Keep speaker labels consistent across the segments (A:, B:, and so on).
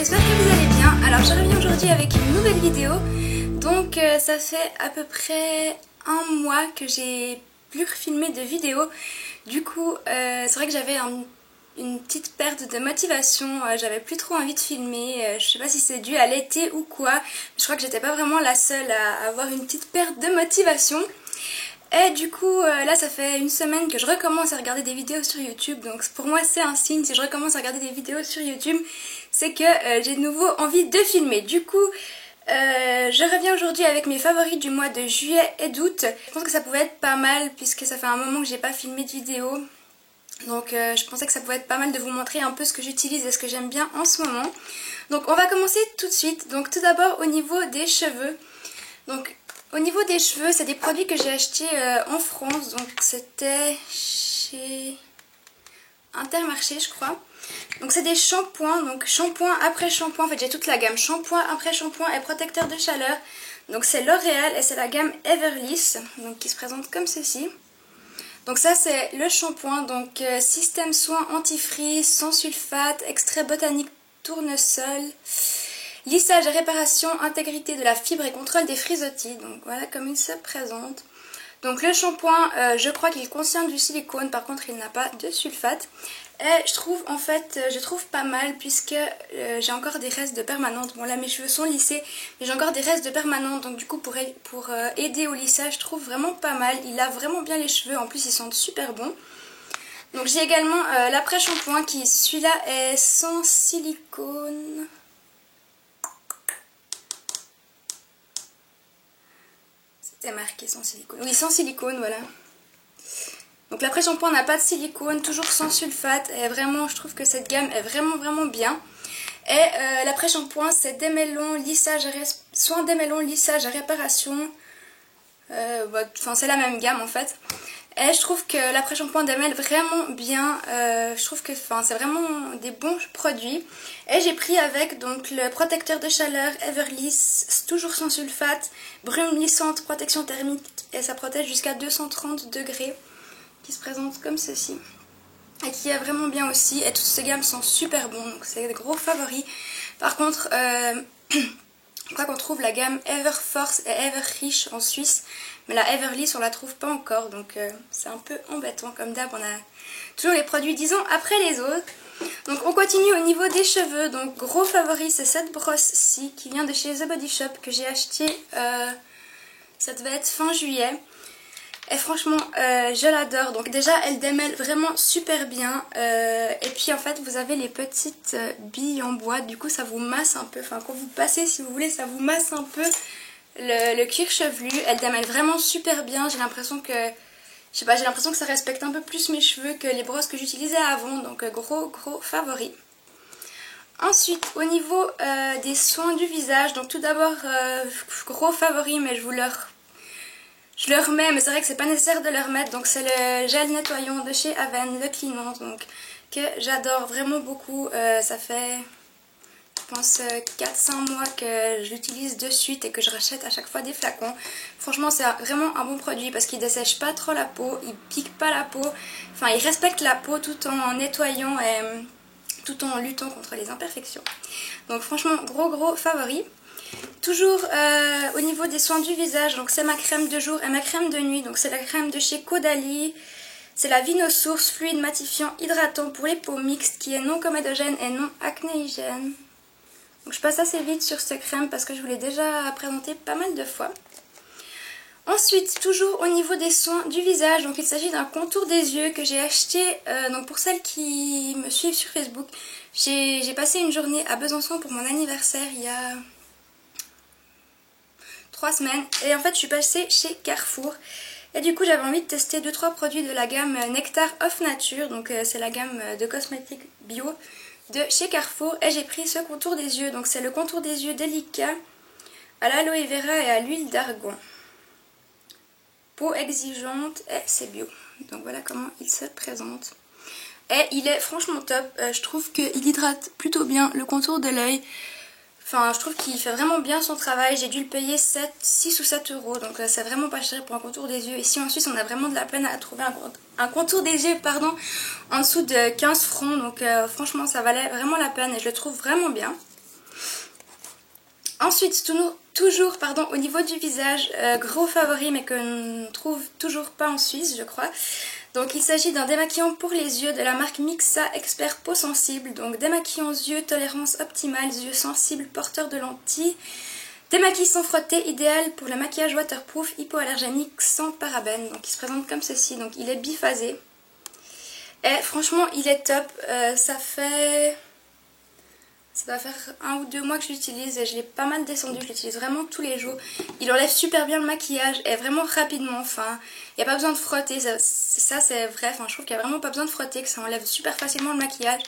A: j'espère que vous allez bien. Alors je reviens aujourd'hui avec une nouvelle vidéo. Donc ça fait à peu près un mois que j'ai plus refilmé de vidéos. Du coup c'est vrai que j'avais une petite perte de motivation, j'avais plus trop envie de filmer, je sais pas si c'est dû à l'été ou quoi. Je crois que j'étais pas vraiment la seule à avoir une petite perte de motivation. Et du coup là ça fait une semaine que je recommence à regarder des vidéos sur YouTube, donc pour moi c'est un signe. Si je recommence à regarder des vidéos sur YouTube, c'est que j'ai de nouveau envie de filmer. Du coup je reviens aujourd'hui avec mes favoris du mois de juillet et d'août. Je pense que ça pouvait être pas mal puisque ça fait un moment que j'ai pas filmé de vidéo. Donc je pensais que ça pouvait être pas mal de vous montrer un peu ce que j'utilise et ce que j'aime bien en ce moment. Donc on va commencer tout de suite. Donc tout d'abord au niveau des cheveux. Donc au niveau des cheveux, c'est des produits que j'ai achetés en France. Donc c'était chez Intermarché je crois. Donc c'est des shampoings. Donc shampoing après shampoing. En fait j'ai toute la gamme shampoing après shampoing et protecteur de chaleur. Donc c'est L'Oréal et c'est la gamme Everlisse. Donc qui se présente comme ceci. Donc ça c'est le shampoing, donc système soin antifreeze, sans sulfate, extrait botanique tournesol, lissage et réparation, intégrité de la fibre et contrôle des frisottis. Donc voilà comme il se présente. Donc le shampoing, je crois qu'il contient du silicone, par contre il n'a pas de sulfate. Et je trouve en fait, je trouve pas mal puisque j'ai encore des restes de permanente. Bon là mes cheveux sont lissés, mais j'ai encore des restes de permanente. Donc du coup pour aider au lissage, je trouve vraiment pas mal. Il lave vraiment bien les cheveux, en plus ils sentent super bon. Donc j'ai également l'après-shampoing qui, celui-là est sans silicone. C'était marqué sans silicone. Oui, sans silicone, voilà. Donc l'après-shampoing n'a pas de silicone, toujours sans sulfate, et vraiment je trouve que cette gamme est vraiment bien. Et l'après-shampoing c'est démêlant, lissage, soin démêlant, lissage et réparation. Enfin c'est la même gamme en fait. Et je trouve que l'après-shampoing démêle vraiment bien, je trouve que c'est vraiment des bons produits. Et j'ai pris avec donc le protecteur de chaleur Everlisse, toujours sans sulfate, brume lissante, protection thermique, et ça protège jusqu'à 230 degrés. Qui se présente comme ceci et qui est vraiment bien aussi, et toutes ces gammes sont super bons, donc c'est des gros favoris. Par contre je crois qu'on trouve la gamme Everforce et Everrich en Suisse, mais la Everlisse on la trouve pas encore, donc c'est un peu embêtant. Comme d'hab on a toujours les produits 10 ans après les autres. Donc on continue au niveau des cheveux. Donc gros favori c'est cette brosse-ci qui vient de chez The Body Shop que j'ai acheté, ça devait être fin juillet. Et franchement je l'adore. Donc déjà elle démêle vraiment super bien, et puis en fait vous avez les petites billes en bois, du coup ça vous masse un peu, enfin quand vous passez si vous voulez ça vous masse un peu le cuir chevelu. Elle démêle vraiment super bien, j'ai l'impression que, je sais pas, j'ai l'impression que ça respecte un peu plus mes cheveux que les brosses que j'utilisais avant, donc gros favori. Ensuite au niveau des soins du visage, donc tout d'abord gros favori, mais je le remets, mais c'est vrai que c'est pas nécessaire de le remettre. Donc c'est le gel nettoyant de chez Aven, le Cleanant, donc que j'adore vraiment beaucoup. Ça fait je pense 4-5 mois que je l'utilise de suite et que je rachète à chaque fois des flacons. Franchement c'est vraiment un bon produit parce qu'il dessèche pas trop la peau, il pique pas la peau, enfin il respecte la peau tout en nettoyant et tout en luttant contre les imperfections. Donc franchement gros favori. Toujours au niveau des soins du visage, donc c'est ma crème de jour et ma crème de nuit. Donc c'est la crème de chez Caudalie, c'est la Vinosource fluide matifiant hydratant pour les peaux mixtes qui est non comédogène et non acnéigène. Donc je passe assez vite sur cette crème parce que je vous l'ai déjà présentée pas mal de fois. Ensuite, toujours au niveau des soins du visage, donc il s'agit d'un contour des yeux que j'ai acheté, donc pour celles qui me suivent sur Facebook, j'ai passé une journée à Besançon pour mon anniversaire il y a 3 semaines, et en fait je suis passée chez Carrefour et du coup j'avais envie de tester 2-3 produits de la gamme Nectar of Nature, donc c'est la gamme de cosmétiques bio de chez Carrefour, et j'ai pris ce contour des yeux. Donc c'est le contour des yeux délicat à l'aloe vera et à l'huile d'argan, peau exigeante et c'est bio. Donc voilà comment il se présente et il est franchement top. Je trouve qu'il hydrate plutôt bien le contour de l'œil. Enfin, je trouve qu'il fait vraiment bien son travail. J'ai dû le payer 6 ou 7 euros. Donc c'est vraiment pas cher pour un contour des yeux. Ici en Suisse, on a vraiment de la peine à trouver un contour des yeux en dessous de 15 francs. Donc franchement, ça valait vraiment la peine et je le trouve vraiment bien. Ensuite, toujours pardon, au niveau du visage, gros favori mais que l'on ne trouve toujours pas en Suisse je crois. Donc il s'agit d'un démaquillant pour les yeux de la marque Mixa Expert Peau Sensible. Donc démaquillant yeux, tolérance optimale, yeux sensibles, porteurs de lentilles. Démaquille sans frotter, idéal pour le maquillage waterproof, hypoallergénique, sans parabènes. Donc il se présente comme ceci, donc il est biphasé. Et franchement il est top, ça doit faire 1 ou 2 mois que je l'utilise et je l'ai pas mal descendu, je l'utilise vraiment tous les jours. Il enlève super bien le maquillage et vraiment rapidement, enfin, il n'y a pas besoin de frotter, ça c'est vrai, enfin je trouve qu'il n'y a vraiment pas besoin de frotter, que ça enlève super facilement le maquillage.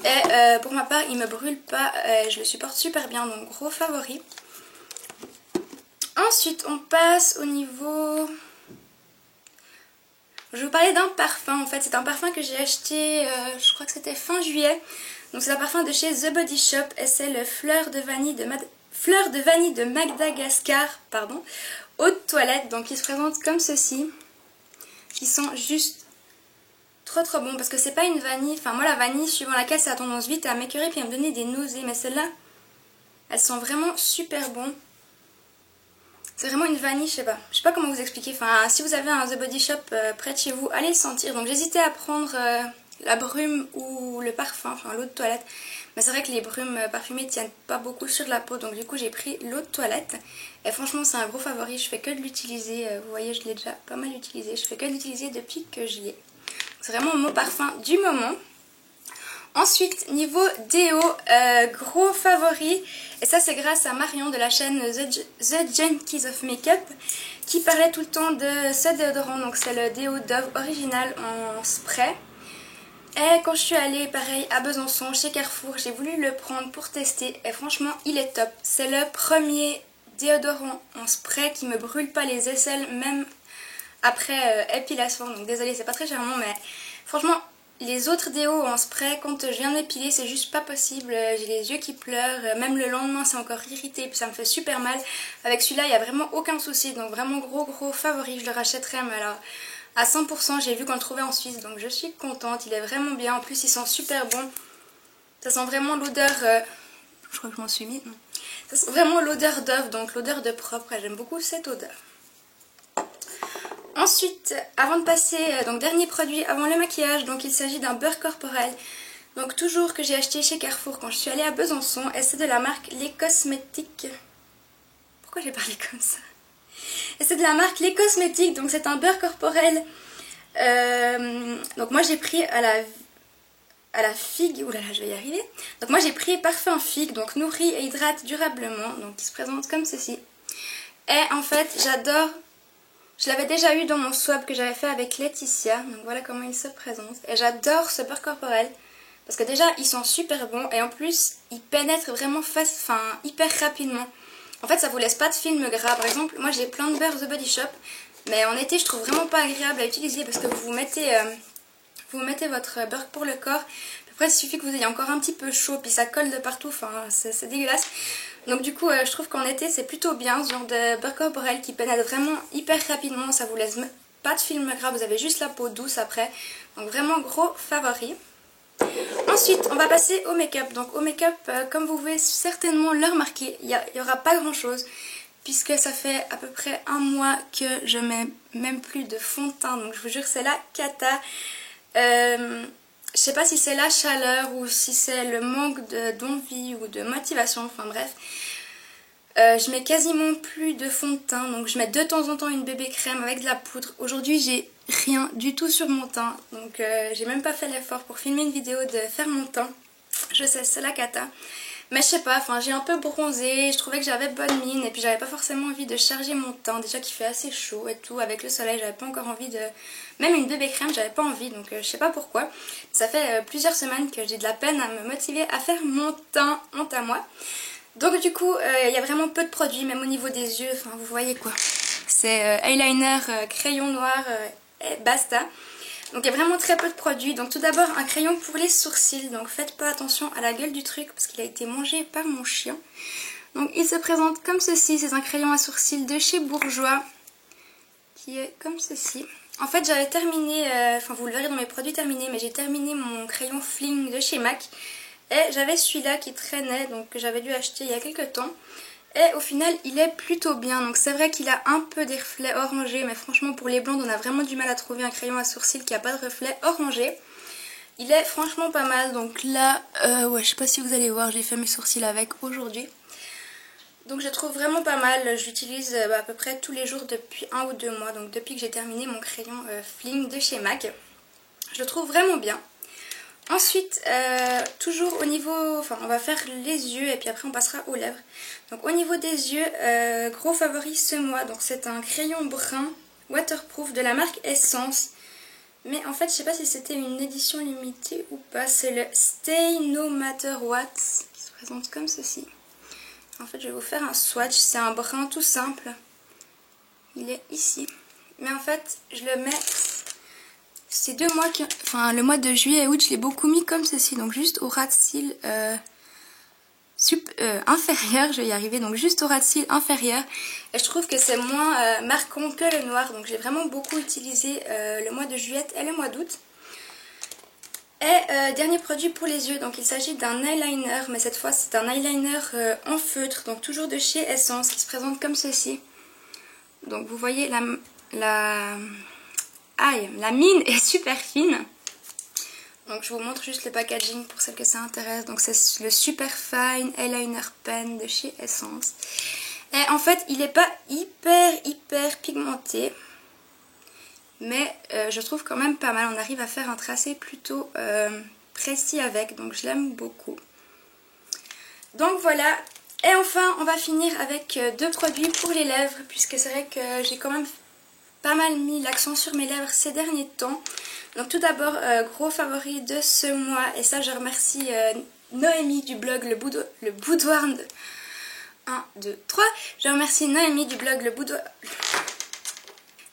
A: Et pour ma part, il me brûle pas, je le supporte super bien, donc gros favori. Ensuite, on passe au niveau... Je vais vous parler d'un parfum, en fait, c'est un parfum que j'ai acheté, je crois que c'était fin juillet. Donc c'est un parfum de chez The Body Shop et c'est le Fleur de vanille de Madagascar, pardon, eau de toilette. Donc il se présente comme ceci. Ils sont juste trop bons parce que c'est pas une vanille, enfin moi la vanille suivant laquelle ça a tendance vite à m'écœurer puis à me donner des nausées, mais celle-là, elles sont vraiment super bons. C'est vraiment une vanille, je sais pas comment vous expliquer. Enfin, si vous avez un The Body Shop près de chez vous, allez le sentir. Donc j'hésitais à prendre la brume ou le parfum, enfin l'eau de toilette. Mais c'est vrai que les brumes parfumées tiennent pas beaucoup sur la peau, donc du coup j'ai pris l'eau de toilette. Et franchement c'est un gros favori, je fais que de l'utiliser. Vous voyez, je l'ai déjà pas mal utilisé. Je fais que de l'utiliser depuis que j'y ai. C'est vraiment mon parfum du moment. Ensuite, niveau déo, gros favori, et ça c'est grâce à Marion de la chaîne The Junkies of Makeup qui parlait tout le temps de ce déodorant, donc c'est le déo Dove original en spray. Et quand je suis allée, pareil, à Besançon, chez Carrefour, j'ai voulu le prendre pour tester et franchement il est top. C'est le premier déodorant en spray qui me brûle pas les aisselles, même après épilation, donc désolée c'est pas très charmant, mais franchement... Les autres déos en spray, quand je viens d'épiler, c'est juste pas possible. J'ai les yeux qui pleurent, même le lendemain c'est encore irrité, puis ça me fait super mal. Avec celui-là, il n'y a vraiment aucun souci, donc vraiment gros favori, je le rachèterai, mais alors à 100%, j'ai vu qu'on le trouvait en Suisse, donc je suis contente, il est vraiment bien. En plus, il sent super bon. Ça sent vraiment l'odeur... Je crois que je m'en suis mis, non. Ça sent vraiment l'odeur d'œuf, donc l'odeur de propre, j'aime beaucoup cette odeur. Ensuite, avant de passer, donc dernier produit avant le maquillage, donc il s'agit d'un beurre corporel. Donc toujours que j'ai acheté chez Carrefour quand je suis allée à Besançon, et c'est de la marque Les Cosmétiques. Pourquoi j'ai parlé comme ça? Et c'est de la marque Les Cosmétiques, donc c'est un beurre corporel. Donc moi j'ai pris à la figue, oulala je vais y arriver. Donc moi j'ai pris parfum figue, donc nourrit et hydrate durablement, donc il se présente comme ceci. Et en fait j'adore... Je l'avais déjà eu dans mon swap que j'avais fait avec Laetitia, donc voilà comment il se présente. Et j'adore ce beurre corporel, parce que déjà ils sont super bons et en plus ils pénètrent vraiment hyper rapidement. En fait ça vous laisse pas de film gras, par exemple moi j'ai plein de beurre The Body Shop, mais en été je trouve vraiment pas agréable à utiliser parce que vous mettez votre beurre pour le corps. Après il suffit que vous ayez encore un petit peu chaud puis ça colle de partout, enfin c'est dégueulasse. Donc du coup je trouve qu'en été c'est plutôt bien ce genre de beurre corporel qui pénètre vraiment hyper rapidement, ça vous laisse pas de film gras, vous avez juste la peau douce après, donc vraiment gros favori. Ensuite on va passer au make-up, donc au make-up comme vous pouvez certainement le remarquer, il n'y aura pas grand chose puisque ça fait à peu près 1 mois que je mets même plus de fond de teint, donc je vous jure c'est la cata. Je sais pas si c'est la chaleur ou si c'est le manque d'envie ou de motivation, enfin bref. Je mets quasiment plus de fond de teint, donc je mets de temps en temps une bébé crème avec de la poudre. Aujourd'hui j'ai rien du tout sur mon teint, donc j'ai même pas fait l'effort pour filmer une vidéo de faire mon teint. Je sais, c'est la cata. Mais je sais pas, enfin j'ai un peu bronzé, je trouvais que j'avais bonne mine et puis j'avais pas forcément envie de charger mon teint, déjà qu'il fait assez chaud et tout, avec le soleil j'avais pas encore envie de... Même une bébé crème j'avais pas envie, donc je sais pas pourquoi. Ça fait plusieurs semaines que j'ai de la peine à me motiver à faire mon teint, honte à moi. Donc du coup il y a vraiment peu de produits, même au niveau des yeux, enfin vous voyez quoi. C'est eyeliner, crayon noir et basta. Donc il y a vraiment très peu de produits. Donc tout d'abord un crayon pour les sourcils. Donc faites pas attention à la gueule du truc parce qu'il a été mangé par mon chien. Donc il se présente comme ceci. C'est un crayon à sourcils de chez Bourjois. Qui est comme ceci. En fait j'avais terminé, enfin vous le verrez dans mes produits terminés, mais j'ai terminé mon crayon Fling de chez MAC. Et j'avais celui-là qui traînait, donc que j'avais dû acheter il y a quelques temps. Et au final il est plutôt bien. Donc c'est vrai qu'il a un peu des reflets orangés, mais franchement pour les blondes on a vraiment du mal à trouver un crayon à sourcils qui a pas de reflets orangés. Il est franchement pas mal. Donc là ouais, je sais pas si vous allez voir, j'ai fait mes sourcils avec aujourd'hui. Donc je trouve vraiment pas mal. Je l'utilise à peu près tous les jours depuis 1 ou 2 mois. Donc depuis que j'ai terminé mon crayon Fling de chez MAC. Je le trouve vraiment bien. Ensuite, toujours au niveau, enfin on va faire les yeux et puis après on passera aux lèvres. Donc au niveau des yeux, gros favori ce mois. Donc c'est un crayon brun waterproof de la marque Essence. Mais en fait je sais pas si c'était une édition limitée ou pas. C'est le Stay No Matter What qui se présente comme ceci. En fait je vais vous faire un swatch. C'est un brun tout simple. Il est ici. Mais en fait je le mets... Ces 2 mois, enfin le mois de juillet et août, je l'ai beaucoup mis comme ceci, donc juste au ras de cils inférieur, je vais y arriver, donc juste au ras de cils inférieur. Et je trouve que c'est moins marquant que le noir, donc j'ai vraiment beaucoup utilisé le mois de juillet et le mois d'août. Et dernier produit pour les yeux, donc il s'agit d'un eyeliner, mais cette fois c'est un eyeliner en feutre, donc toujours de chez Essence, qui se présente comme ceci. Donc vous voyez la mine est super fine. Donc je vous montre juste le packaging pour celles que ça intéresse. Donc c'est le Super Fine Eyeliner Pen de chez Essence. Et en fait il n'est pas hyper pigmenté. Mais je trouve quand même pas mal. On arrive à faire un tracé plutôt précis avec. Donc je l'aime beaucoup. Donc voilà. Et enfin on va finir avec 2 produits pour les lèvres. Puisque c'est vrai que j'ai quand même pas mal mis l'accent sur mes lèvres ces derniers temps. Donc tout d'abord, gros favori de ce mois, et ça je remercie Noémie du blog le Boudoir de... 1, 2, 3. Je remercie Noémie du blog le Boudoir...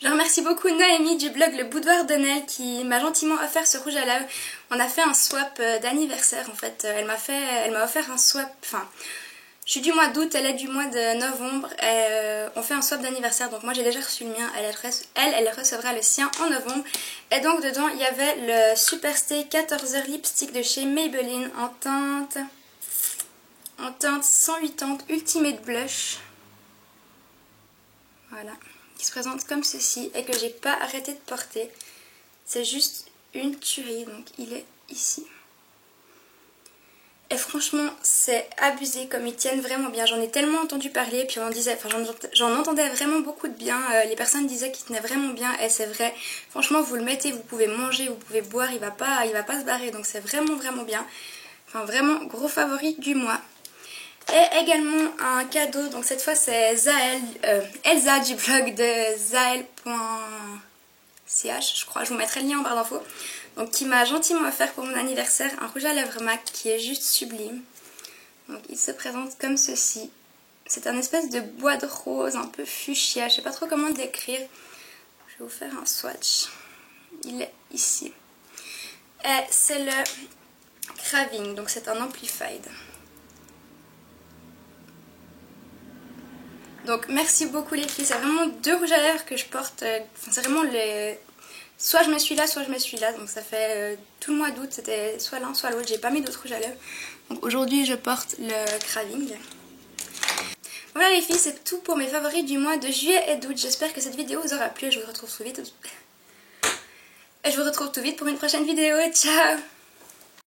A: Je remercie beaucoup Noémie du blog le Boudoir de Nel qui m'a gentiment offert ce rouge à lèvres. On a fait un swap d'anniversaire en fait. Elle m'a offert un swap... Enfin... Je suis du mois d'août, elle est du mois de novembre. On fait un swap d'anniversaire, donc moi j'ai déjà reçu le mien. Elle recevra le sien en novembre. Et donc dedans, il y avait le Super Stay 14h Lipstick de chez Maybelline en teinte 180 Ultimate Blush. Voilà, qui se présente comme ceci et que j'ai pas arrêté de porter. C'est juste une tuerie, donc il est ici. Et franchement c'est abusé comme ils tiennent vraiment bien. J'en ai tellement entendu parler, puis on disait, enfin j'en entendais vraiment beaucoup de bien. Les personnes disaient qu'il tenait vraiment bien et c'est vrai. Franchement vous le mettez, vous pouvez manger, vous pouvez boire, il va pas se barrer. Donc c'est vraiment bien. Enfin vraiment gros favori du mois. Et également un cadeau, donc cette fois c'est Elsa du blog de zael.ch, je crois, je vous mettrai le lien en barre d'infos. Donc qui m'a gentiment offert pour mon anniversaire un rouge à lèvres MAC qui est juste sublime. Donc il se présente comme ceci. C'est un espèce de bois de rose un peu fuchsia, je sais pas trop comment le décrire. Je vais vous faire un swatch. Il est ici. Et c'est le Craving, donc c'est un Amplified. Donc merci beaucoup les filles, c'est vraiment 2 rouges à lèvres que je porte. C'est vraiment les... Soit je mets celui-là, soit je mets celui-là. Donc ça fait tout le mois d'août, c'était soit l'un, soit l'autre. J'ai pas mis d'autres rouges à lèvres. Donc aujourd'hui je porte le Craving. Voilà les filles, c'est tout pour mes favoris du mois de juillet et d'août. J'espère que cette vidéo vous aura plu et je vous retrouve tout vite. Et je vous retrouve tout vite pour une prochaine vidéo. Ciao!